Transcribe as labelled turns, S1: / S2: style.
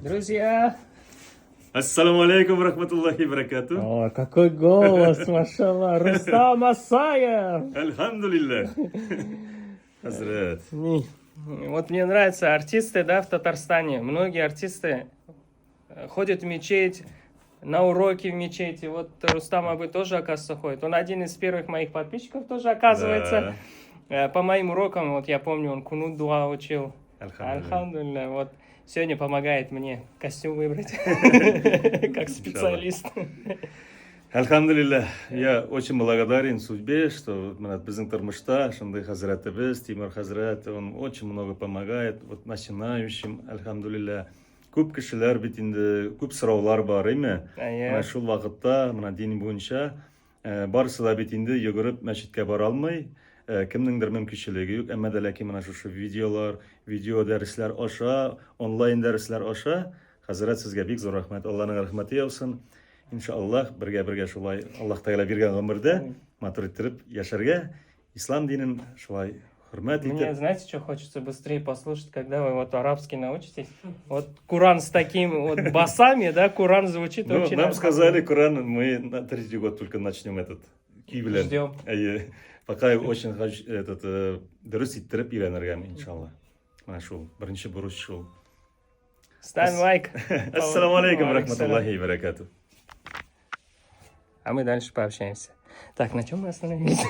S1: Друзья!
S2: Ассаламу алейкум рахматуллахи баракату.
S1: О, какой голос, машаллах! Рустам Асаев!
S2: Альхамдулиллах. Хазрат.
S1: Вот мне нравятся артисты, да, в Татарстане. Многие артисты ходят в мечеть, на уроки в мечети. Вот Рустам Абы тоже, оказывается, ходит. Он один из первых моих подписчиков тоже, оказывается. По моим урокам, вот я помню, он кунут дуа учил. Альхамдулилля. Вот сегодня помогает мне костюм выбрать, как специалист.
S2: Альхамдулилля. Я очень благодарен судьбе, что біздің тұрмышта, шындай хазратыбыз, Тимур хазрат, он очень много помогает вот начинающим, альхамдулилля. Көп кішілер бит инде, көп сұраулар бар, эме? Мына шул вакытта, мына дин буенча, барысы да бит инде йөгереп мәчеткә бара алмый, кемнеңдер мөмкинчелеге юк, әмма дә ләкин мына шушы видеолар, видео дәресләр аша, онлайн дәресләр аша, хазрат сезгә бик зур рәхмәт, Аллаһның рәхмәте яусын. Иншаллах, бергә шулай Аллаһ Тәгалә биргән гомердә матур иттереп яшәргә, ислам динен шулай хөрмәт итеп.
S1: Мне, знаете, что хочется быстрее послушать, когда вы вот арабский научитесь? Вот Куран с таким вот басами, да, Куран звучит очень...
S2: Нам сказали, Куран, мы на третий год только начнем этот кибель.
S1: Ждем.
S2: Пока я очень хочу этот дөрес иттереп өйрәнергә, иншаллах. Менә шул, беренче бурыч шул.
S1: Ставим лайк.
S2: Ассаламу алейкум рахматуллахи ва баракату.
S1: А мы дальше пообщаемся. Так, на чем мы остановились?